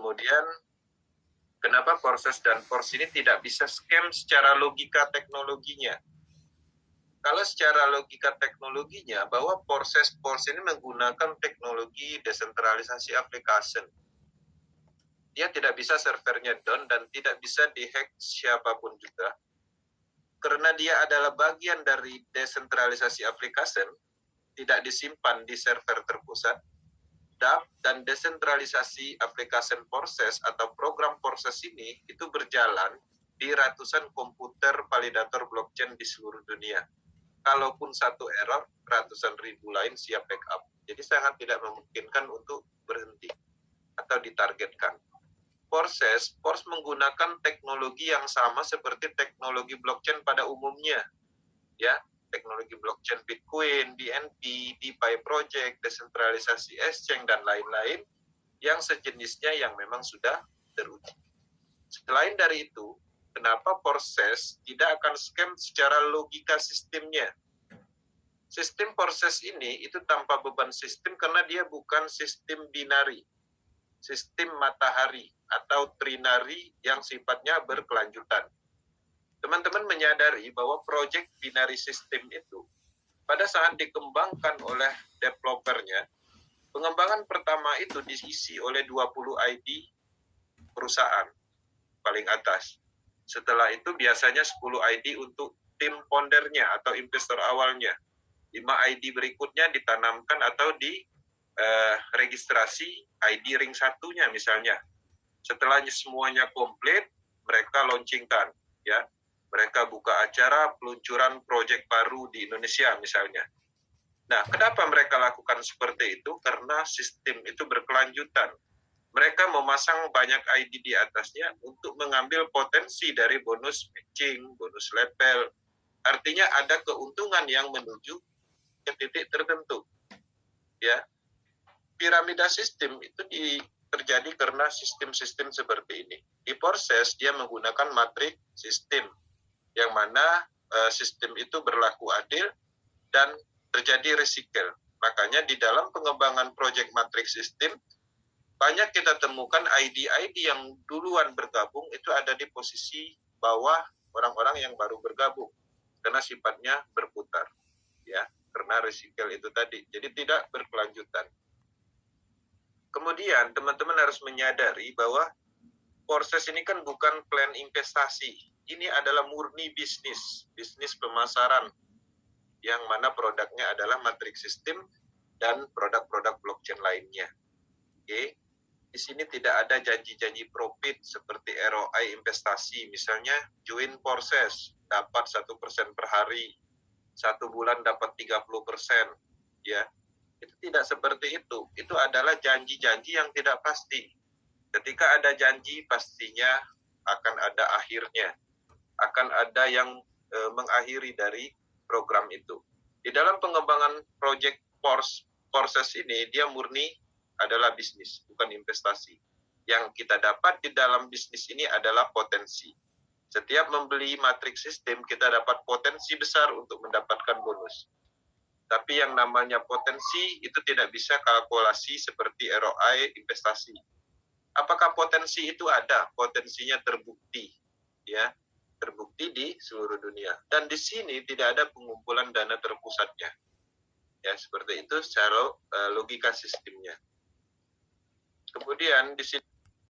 Kemudian kenapa Porses dan Pors ini tidak bisa scam secara logika teknologinya? Kalau secara logika teknologinya, bahwa Porses Pors ini menggunakan teknologi desentralisasi application. Dia tidak bisa servernya down dan tidak bisa dihack siapapun juga. Karena dia adalah bagian dari desentralisasi application, tidak disimpan di server terpusat, dan desentralisasi application Porses atau program Porses ini itu berjalan di ratusan komputer validator blockchain di seluruh dunia. Kalaupun satu error, ratusan ribu lain siap backup. Jadi sangat tidak memungkinkan untuk berhenti atau ditargetkan. Pors menggunakan teknologi yang sama seperti teknologi blockchain pada umumnya, ya, teknologi blockchain Bitcoin, BNB, DeFi Project, desentralisasi exchange dan lain-lain yang sejenisnya yang memang sudah teruji. Selain dari itu, kenapa Porses tidak akan scam secara logika sistemnya? Sistem Porses ini itu tanpa beban sistem karena dia bukan sistem binari, sistem matahari atau trinari yang sifatnya berkelanjutan. Teman-teman menyadari bahwa proyek binari sistem itu pada saat dikembangkan oleh developernya, pengembangan pertama itu diisi oleh 20 ID perusahaan paling atas. Setelah itu biasanya 10 ID untuk tim foundernya atau investor awalnya. 5 ID berikutnya ditanamkan atau di registrasi ID ring satunya misalnya. Setelah semuanya komplit, mereka launchingkan, ya. Mereka buka acara peluncuran proyek baru di Indonesia misalnya. Nah, kenapa mereka lakukan seperti itu? Karena sistem itu berkelanjutan. Mereka memasang banyak ID di atasnya untuk mengambil potensi dari bonus matching, bonus level. Artinya ada keuntungan yang menuju ke titik tertentu. Ya. Piramida sistem itu terjadi karena sistem-sistem seperti ini. Di Porses dia menggunakan matriks sistem yang mana sistem itu berlaku adil dan terjadi recycle. Makanya di dalam pengembangan proyek matriks sistem banyak kita temukan ID-ID yang duluan bergabung itu ada di posisi bawah orang-orang yang baru bergabung karena sifatnya berputar, ya, karena recycle itu tadi. Jadi tidak berkelanjutan. Kemudian teman-teman harus menyadari bahwa Porses ini kan bukan plan investasi. Ini adalah murni bisnis pemasaran yang mana produknya adalah matriks sistem dan produk-produk blockchain lainnya. Oke. Di sini tidak ada janji-janji profit seperti ROI investasi. Misalnya join Porses dapat 1% per hari, 1 bulan dapat 30%, ya. Itu tidak seperti itu. Itu adalah janji-janji yang tidak pasti. Ketika ada janji, pastinya akan ada akhirnya. Akan ada yang mengakhiri dari program itu. Di dalam pengembangan proyek Porses ini, dia murni adalah bisnis, bukan investasi. Yang kita dapat di dalam bisnis ini adalah potensi. Setiap membeli matriks sistem, kita dapat potensi besar untuk mendapatkan bonus. Tapi yang namanya potensi itu tidak bisa kalkulasi seperti ROI investasi. Apakah potensi itu ada? Potensinya terbukti, ya, terbukti di seluruh dunia. Dan di sini tidak ada pengumpulan dana terpusatnya, ya, seperti itu secara logika sistemnya. Kemudian di sini